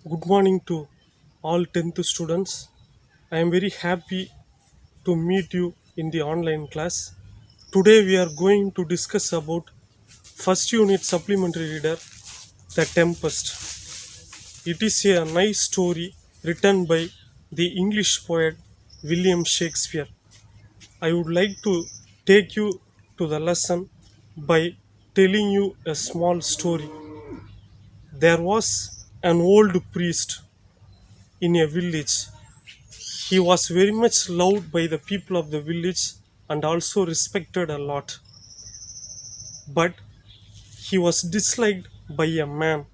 Good morning to all 10th students. I am very happy to meet you in the online class. Today we are going to discuss about first unit supplementary reader, The Tempest. It is a nice story written by the English poet William Shakespeare. I would like to take you to the lesson by telling you a small story. There was an old priest in a village. He was very much loved by the people of the village and also respected a lot. But he was disliked by a man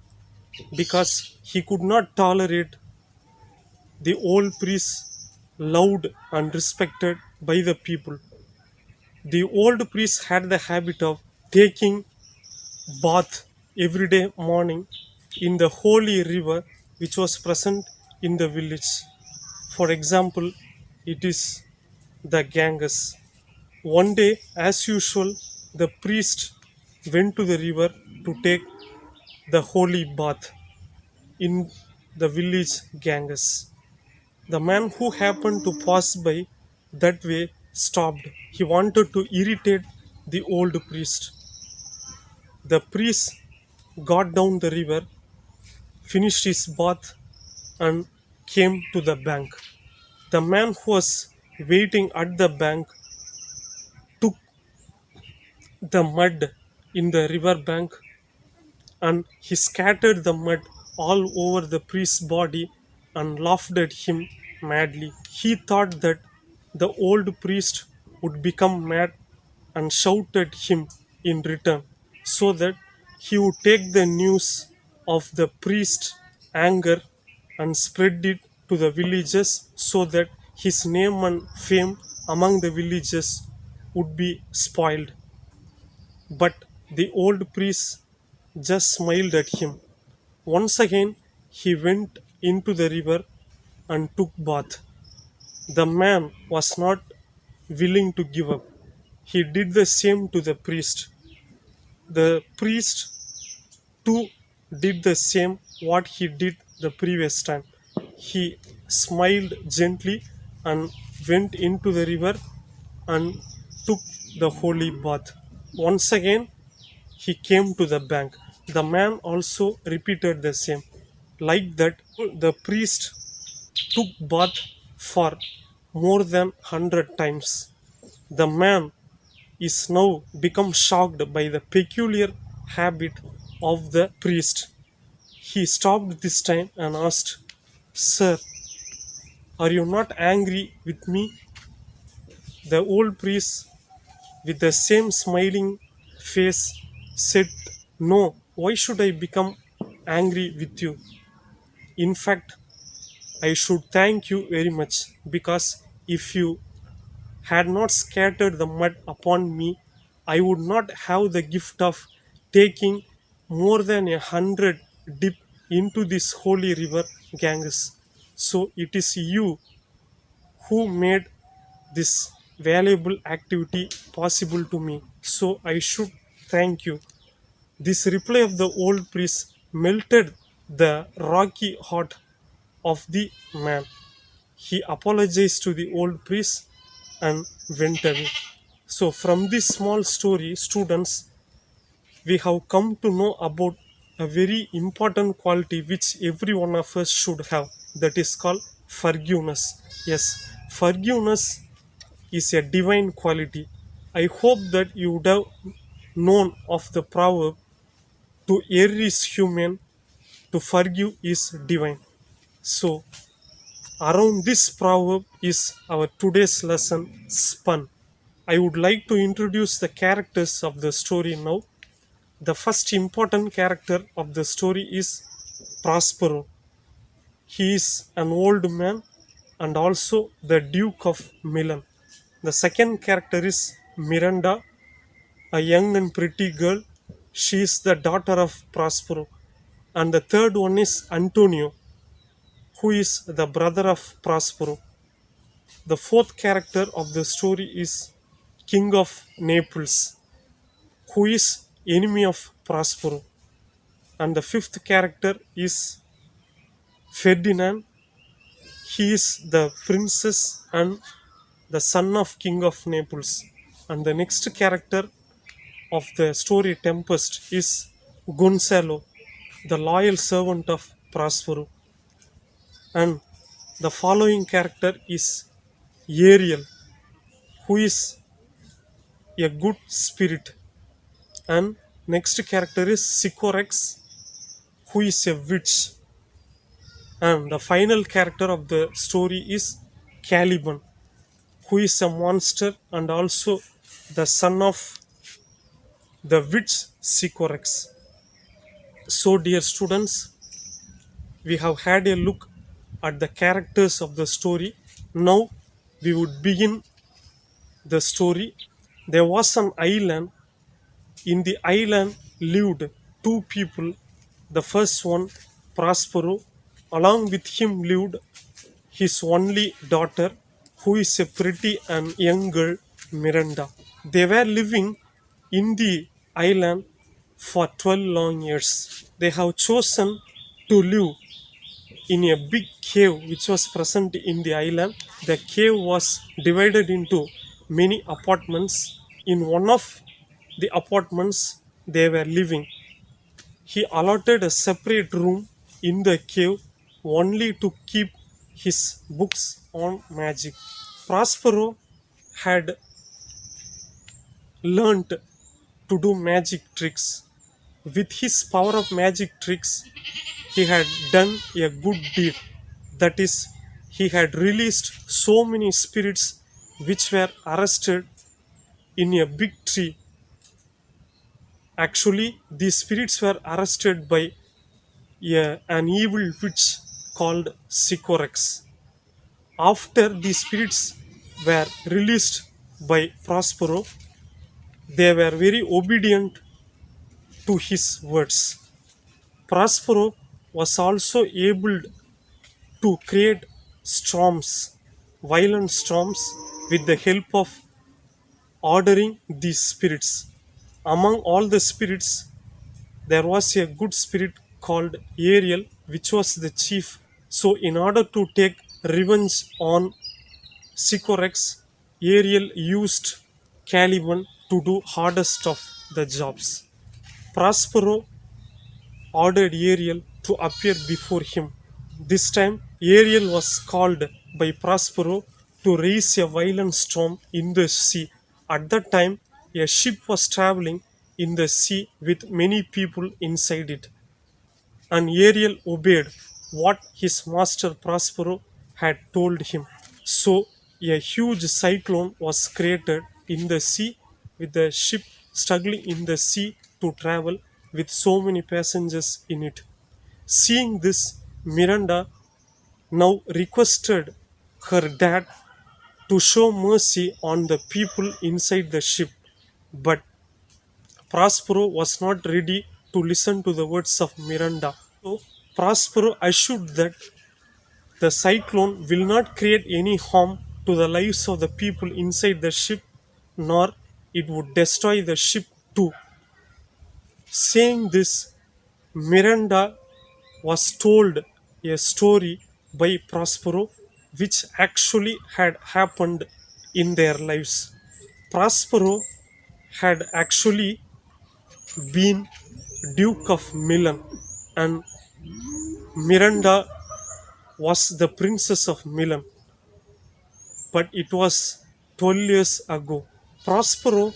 because he could not tolerate the old priest loved and respected by the people. The old priest had the habit of taking bath every day morning in the holy river which was present in the village. For example, it is the Ganges. One day, as usual, the priest went to the river to take the holy bath in the village Ganges. The man who happened to pass by that way stopped. He wanted to irritate the old priest. The priest got down the river, finished his bath, and came to the bank. The man who was waiting at the bank took the mud in the river bank and he scattered the mud all over the priest's body and laughed at him madly. He thought that the old priest would become mad and shout at him in return, so that he would take the news of the priest's anger and spread it to the villagers so that his name and fame among the villagers would be spoiled. But the old priest just smiled at him. Once again he went into the river and took bath. The man was not willing to give up. He did the same to the priest. The priest too did the same what he did the previous time. He smiled gently and went into the river and took the holy bath. Once again he came to the bank. The man also repeated the same. Like that, the priest took bath for more than 100 times. The man is now become shocked by the peculiar habit of the priest. He stopped this time and asked, "Sir, are you not angry with me?" The old priest, with the same smiling face, said, "No, why should I become angry with you? In fact, I should thank you very much because if you had not scattered the mud upon me, I would not have the gift of taking more than 100 dip into this holy river Ganges. So it is you who made this valuable activity possible to me. So I should thank you." This reply of the old priest melted the rocky heart of the man. He apologized to the old priest and went away. So, from this small story, students, we have come to know about a very important quality which every one of us should have, that is called forgiveness. Yes, forgiveness is a divine quality. I hope that you would have known of the proverb, to err is human, to forgive is divine. So, around this proverb is our today's lesson spun. I would like to introduce the characters of the story now. The first important character of the story is Prospero. He is an old man and also the Duke of Milan. The second character is Miranda, a young and pretty girl. She is the daughter of Prospero. And the third one is Antonio, who is the brother of Prospero. The fourth character of the story is King of Naples, who is enemy of Prospero. And the fifth character is Ferdinand, he is the princess and the son of King of Naples. And the next character of the story Tempest is Gonzalo, the loyal servant of Prospero. And the following character is Ariel, who is a good spirit. And next character is Sycorax, who is a witch. And the final character of the story is Caliban, who is a monster and also the son of the witch Sycorax. So, dear students, we have had a look at the characters of the story. Now, we would begin the story. There was an island. In the island lived two people. The first one, Prospero. Along with him lived his only daughter, who is a pretty and young girl, Miranda. They were living in the island for 12 long years. They have chosen to live in a big cave which was present in the island. The cave was divided into many apartments. In one of the apartments they were living, he allotted a separate room in the cave only to keep his books on magic. Prospero had learnt to do magic tricks. With his power of magic tricks, he had done a good deed. That is, he had released so many spirits which were arrested in a big tree. Actually, these spirits were arrested by an evil witch called Sycorax. After these spirits were released by Prospero, they were very obedient to his words. Prospero was also able to create storms, violent storms, with the help of ordering these spirits. Among all the spirits, there was a good spirit called Ariel, which was the chief. So, in order to take revenge on Sycorax, Ariel used Caliban to do hardest of the jobs. Prospero ordered Ariel to appear before him. This time, Ariel was called by Prospero to raise a violent storm in the sea. At that time, a ship was traveling in the sea with many people inside it, and Ariel obeyed what his master Prospero had told him. So, a huge cyclone was created in the sea, with the ship struggling in the sea to travel with so many passengers in it. Seeing this, Miranda now requested her dad to show mercy on the people inside the ship. But Prospero was not ready to listen to the words of Miranda. So Prospero assured that the cyclone will not create any harm to the lives of the people inside the ship, nor it would destroy the ship too. Saying this, Miranda was told a story by Prospero which actually had happened in their lives. Prospero had actually been Duke of Milan, and Miranda was the Princess of Milan, but it was 12 years ago. Prospero,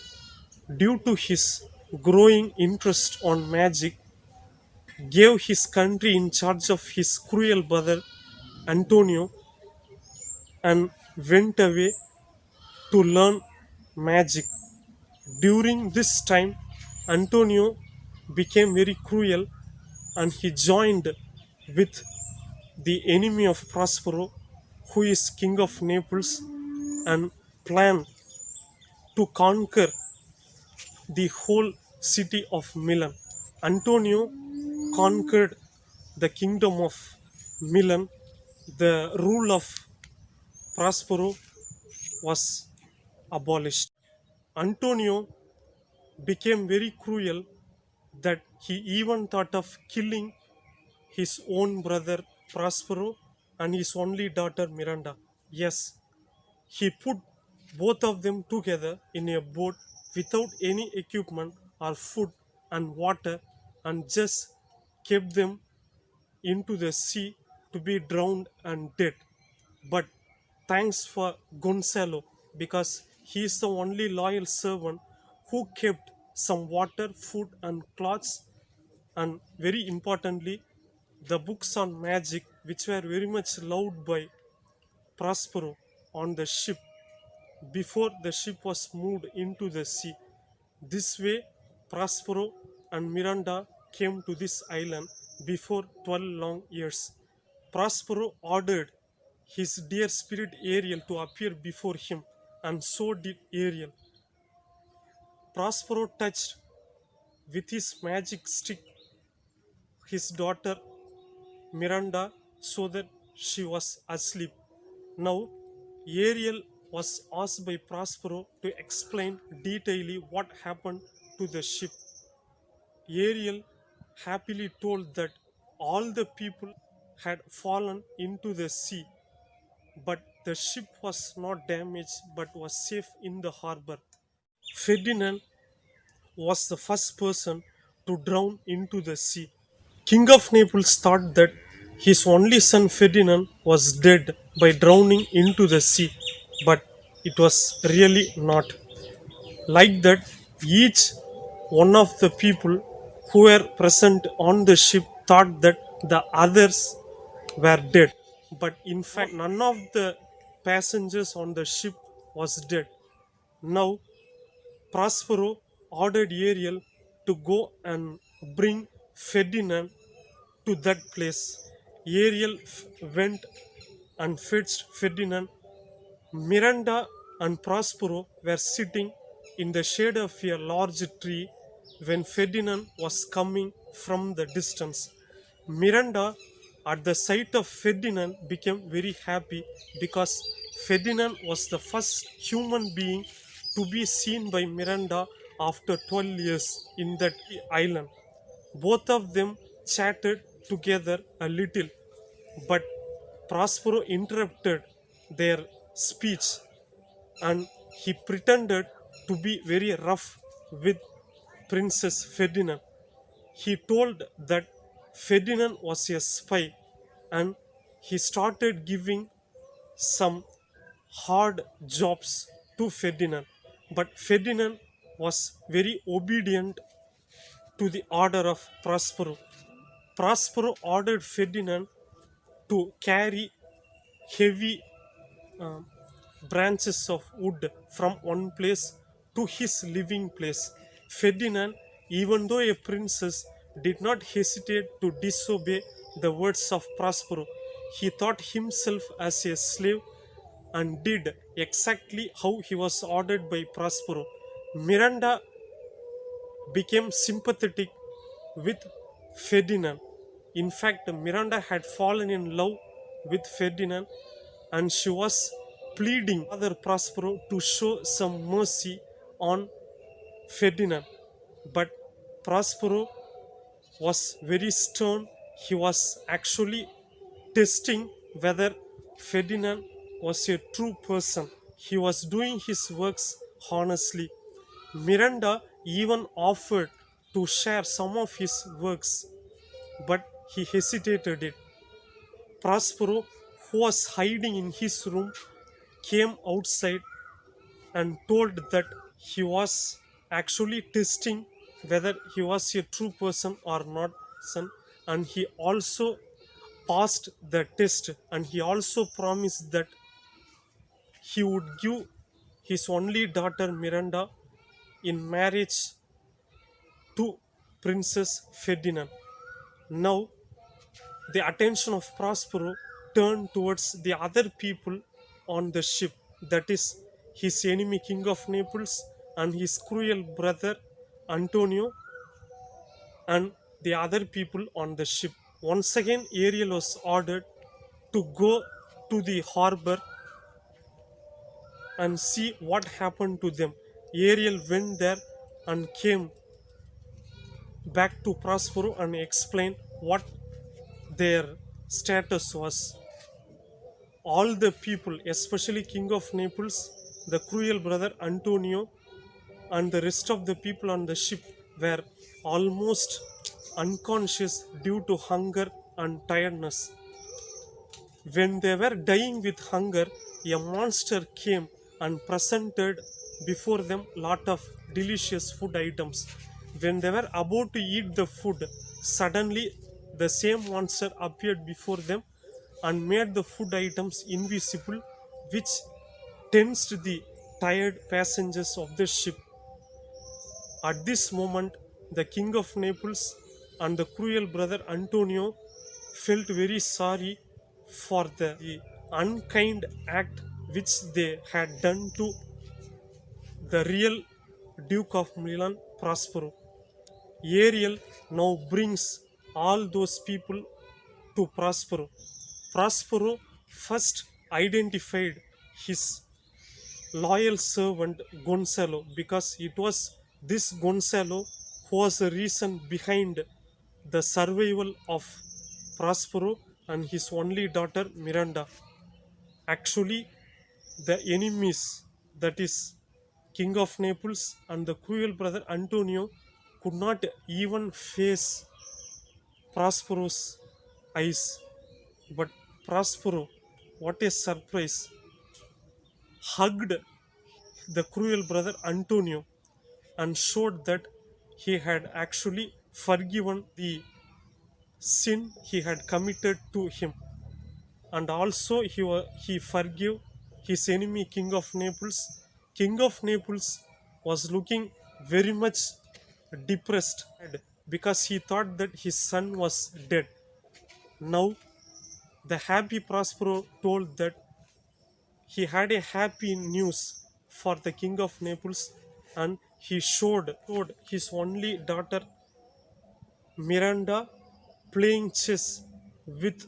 due to his growing interest on magic, gave his country in charge of his cruel brother Antonio and went away to learn magic. During this time, Antonio became very cruel and he joined with the enemy of Prospero, who is king of Naples, and planned to conquer the whole city of Milan. Antonio conquered the kingdom of Milan. The rule of Prospero was abolished. Antonio became very cruel that he even thought of killing his own brother Prospero and his only daughter Miranda. Yes, he put both of them together in a boat without any equipment or food and water and just kept them into the sea to be drowned and dead. But thanks for Gonzalo because he is the only loyal servant who kept some water, food, and clothes, and very importantly, the books on magic, which were very much loved by Prospero on the ship before the ship was moved into the sea. This way, Prospero and Miranda came to this island before 12 long years. Prospero ordered his dear spirit Ariel to appear before him, and so did Ariel. Prospero touched with his magic stick his daughter Miranda so that she was asleep. Now, Ariel was asked by Prospero to explain detailedly what happened to the ship. Ariel happily told that all the people had fallen into the sea, but the ship was not damaged but was safe in the harbor. Ferdinand was the first person to drown into the sea. King of Naples thought that his only son Ferdinand was dead by drowning into the sea, but it was really not. Like that, each one of the people who were present on the ship thought that the others were dead, but in fact, none of the passengers on the ship was dead. Now, Prospero ordered Ariel to go and bring Ferdinand to that place. Ariel went and fetched Ferdinand. Miranda and Prospero were sitting in the shade of a large tree when Ferdinand was coming from the distance. Miranda, at the sight of Ferdinand, became very happy because Ferdinand was the first human being to be seen by Miranda after 12 years in that island. Both of them chatted together a little, but Prospero interrupted their speech and he pretended to be very rough with Princess Ferdinand. He told that Ferdinand was a spy and he started giving some hard jobs to Ferdinand. But Ferdinand was very obedient to the order of Prospero. Prospero ordered Ferdinand to carry heavy uh, branches of wood from one place to his living place. Ferdinand, even though a princess, did not hesitate to disobey the words of Prospero. He thought himself as a slave and did exactly how he was ordered by Prospero. Miranda became sympathetic with Ferdinand. In fact, Miranda had fallen in love with Ferdinand and she was pleading Father Prospero to show some mercy on Ferdinand. But Prospero was very stern. He was actually testing whether Ferdinand was a true person. He was doing his works honestly. Miranda even offered to share some of his works, but he hesitated it. Prospero, who was hiding in his room, came outside and told that he was actually testing whether he was a true person or not, son, and he also passed the test and he also promised that he would give his only daughter Miranda in marriage to Princess Ferdinand. Now, the attention of Prospero turned towards the other people on the ship, that is, his enemy King of Naples and his cruel brother Antonio and the other people on the ship. Once again, Ariel was ordered to go to the harbor and see what happened to them. Ariel went there and came back to Prospero and explained what their status was all the people, especially King of Naples, the cruel brother Antonio, and the rest of the people on the ship were almost unconscious due to hunger and tiredness. When they were dying with hunger, a monster came and presented before them lot of delicious food items. When they were about to eat the food, suddenly the same monster appeared before them and made the food items invisible, which tensed the tired passengers of the ship. At this moment, the King of Naples and the cruel brother Antonio felt very sorry for the unkind act which they had done to the real Duke of Milan, Prospero. Ariel now brings all those people to Prospero. Prospero first identified his loyal servant Gonzalo, because it was this Gonzalo who was the reason behind the survival of Prospero and his only daughter Miranda. Actually, the enemies, that is King of Naples and the cruel brother Antonio, could not even face Prospero's eyes. But Prospero, what a surprise, hugged the cruel brother Antonio and showed that he had actually forgiven the sin he had committed to him, and also he forgave his enemy King of Naples was looking very much depressed because he thought that his son was dead. Now the happy Prospero told that he had a happy news for the King of Naples, and he showed his only daughter Miranda playing chess with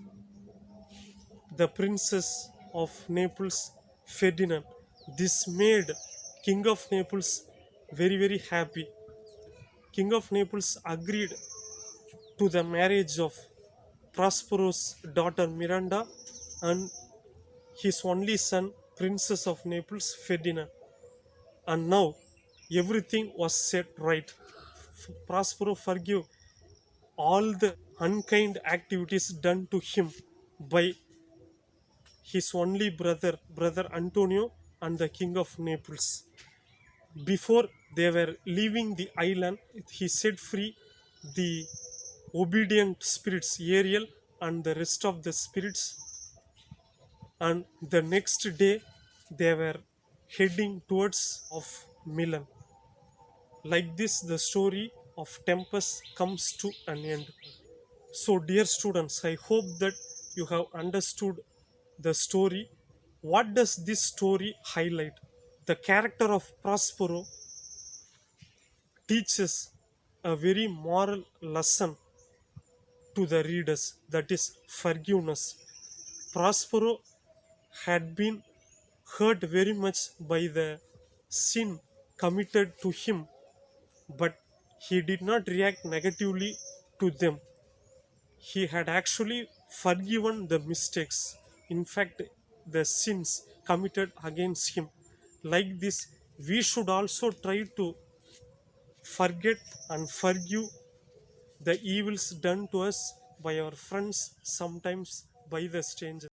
the Princess of Naples, Ferdinand. This made King of Naples very very happy. King of Naples agreed to the marriage of Prospero's daughter Miranda and his only son, Princess of Naples, Ferdinand. And now everything was set right. Prospero forgave all the unkind activities done to him by his only brother Antonio, and the King of Naples. Before they were leaving the island, he set free the obedient spirits, Ariel and the rest of the spirits, and the next day they were heading towards of Milan. Like this, the story of Tempest comes to an end. So, dear students, I hope that you have understood the story. What does this story highlight? The character of Prospero teaches a very moral lesson to the readers, that is forgiveness. Prospero had been hurt very much by the sin committed to him, but he did not react negatively to them. He had actually forgiven the mistakes, in fact, the sins committed against him. Like this, we should also try to forget and forgive the evils done to us by our friends, sometimes by the strangers.